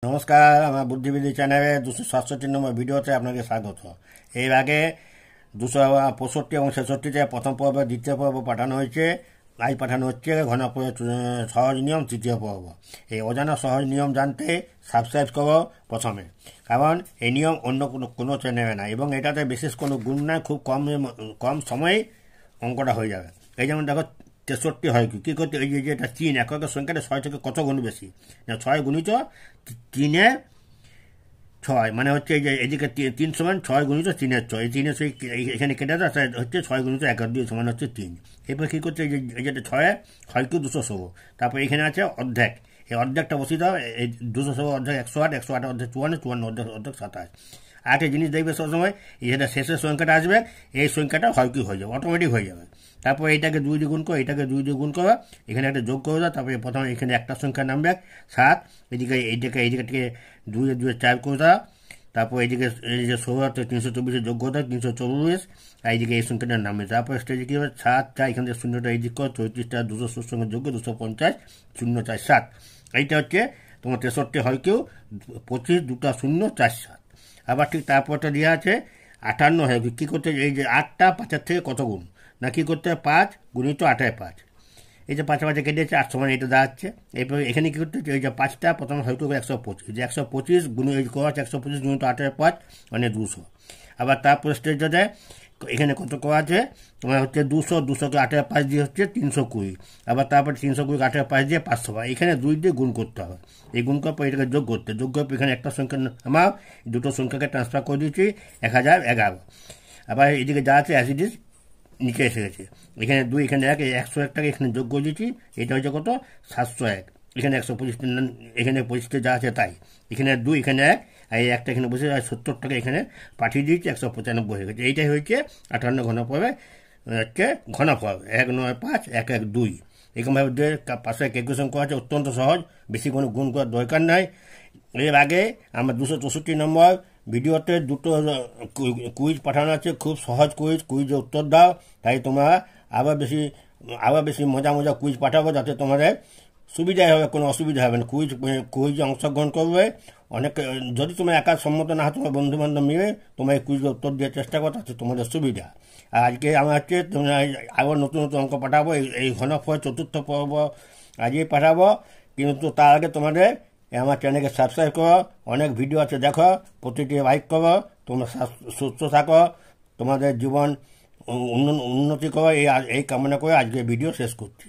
নমস্কার, আমার বুদ্ধিবিধি চ্যানেলে 267 নম্বর ভিডিওতে আপনাকে স্বাগত। এর আগে 265 এবং 66-তে প্রথম পর্ব, দ্বিতীয় পর্ব পাঠানো হয়েছে। আজ পাঠানো হচ্ছে ঘনপথের সহজ নিয়ম তৃতীয় পর্ব। এই অজানা সহজ নিয়ম জানতে সাবস্ক্রাইব করো প্রথমে, কারণ এই নিয়ম অন্য কোনো চ্যানেলে না এবং এটাতে বিশেষ কোনো গুণ নাই, খুব কম সময়ে অঙ্কটা হয়ে যাবে। এই যেমন দেখো 63 হয় কী করতে, এই যে এটা 3 একক সংখ্যাটা 6 থেকে কত গুণ বেশি, 6 গুণিত 3-এর 6, মানে হচ্ছে এই যে এদিকে 3 সমান 6 গুণিত 3-এর 6, এই 3-এর এখানে কেটে দেওয়া হচ্ছে 6 গুণিত 1/2 সমান হচ্ছে 3। এরপর কী করছে, এই যেটা 6 হয় কি 216, তারপর এখানে আছে অর্ধেক, এই অর্ধেকটা বসিয়ে দাও। এই 216 অর্ধেক 108, 108 অর্ধেক 54, 54 অর্ধেক 27। আর একটা জিনিস দেখবে সবসময়, এই যেটা শেষের সংখ্যাটা আসবে এই সংখ্যাটা হয় কি হয়ে যাবে, অটোমেটিক হয়ে যাবে। তারপর এইটাকে 2 দিয়ে গুণ করো, এটাকে 2 দিয়ে গুণ করো, এখানে একটা যোগ করে দাও। তারপরে প্রথমে এখানে একটা সংখ্যা নামবে 7, এইদিকে 2 দিয়ে 4 করে দাও। তারপর এইদিকে এই যে 16 324 যোগ করে দাও 324, আর এইদিকে এই সংখ্যাটা নামবে। তারপর স্টেজে কী হবে, 7 4, এখান থেকে শূন্যটা এইদিক করো, 34টা 200 সঙ্গে যোগ 250, 0 4 7। এইটা হচ্ছে তোমার 63 হয় কেউ 25 2টা 0 4 7। আবার ঠিক তারপরটা দেওয়া আছে 58 হয় কী করতে, এই যে 8টা 5-এর থেকে কত গুণ, না কী করতে হবে 5 গুণিত 8-এর 5। এই যে 5 কেটেছে 8 সমান এটা দাঁড়াচ্ছে। এরপর এখানে কী করতে হচ্ছে, এই যে 5টা প্রথমে হয়তো 125, যে 125 গুণে এই করা আছে 125 গুণিত 8-এর 5 মানে 200। আবার তারপর স্টেজটাতে এখানে কত করা আছে তোমার হচ্ছে 200কে 8-এর 5 দিয়ে হচ্ছে 320। আবার তারপর 320 8-এর 5 দিয়ে 500। এখানে 2 দিয়ে গুণ করতে হবে। এই গুণ করার পর এটাকে যোগ করার পর এখানে একটা সংখ্যা আমার দুটো সংখ্যাকে ট্রান্সফার করে দিয়েছি 1011। আবার এদিকে যা আছে অ্যাসিডিস নিচে এসে গেছে। এখানে 2, এখানে 1, 101টাকে এখানে যোগ করে দিচ্ছি। এটা হচ্ছে কত 701। এখানে 125, এখানে 25 যা আছে তাই, এখানে 2, এখানে 1, আর এই একটা এখানে বসে 70টাকে এখানে পাঠিয়ে দিয়েছি, 195 হয়ে গেছে। এইটাই হয়েছে 58 ঘনফলে হচ্ছে ঘনফল 195 112। এরকমভাবে পাশে ক্যালকুলেশন করা আছে, অত্যন্ত সহজ, বেশি কোনো গুণ করার দরকার নাই। এর আগে আমার 264 নম্বর ভিডিওতে দুটো কুইজ পাঠানো আছে, খুব সহজ কুইজের উত্তর দাও। তাই তোমরা আবার বেশি মজা কুইজ পাঠাবো, যাতে তোমাদের সুবিধাই হবে, কোনো অসুবিধা হবে না। কুইজে অংশগ্রহণ করবে অনেক। যদি তোমার একা সম্মত না হয়, তোমার বন্ধুবান্ধব মিলে তোমার এই কুইজের উত্তর দেওয়ার চেষ্টা করো, তাতে তোমাদের সুবিধা। আর আজকে আমার হচ্ছে তোমরা আবার নতুন অঙ্ক পাঠাবো, এই ঘনফল 4র্থ পর্ব আজই পাঠাবো। কিন্তু তার আগে তোমাদের আমার চ্যানেলকে সাবস্ক্রাইব করো, অনেক ভিডিও আছে দেখো, প্রতিটি লাইক করো। তোমরা সুস্থ থাকো, তোমাদের জীবন উন্নতি করো, এই কামনা করে আজকে ভিডিও শেষ করছি।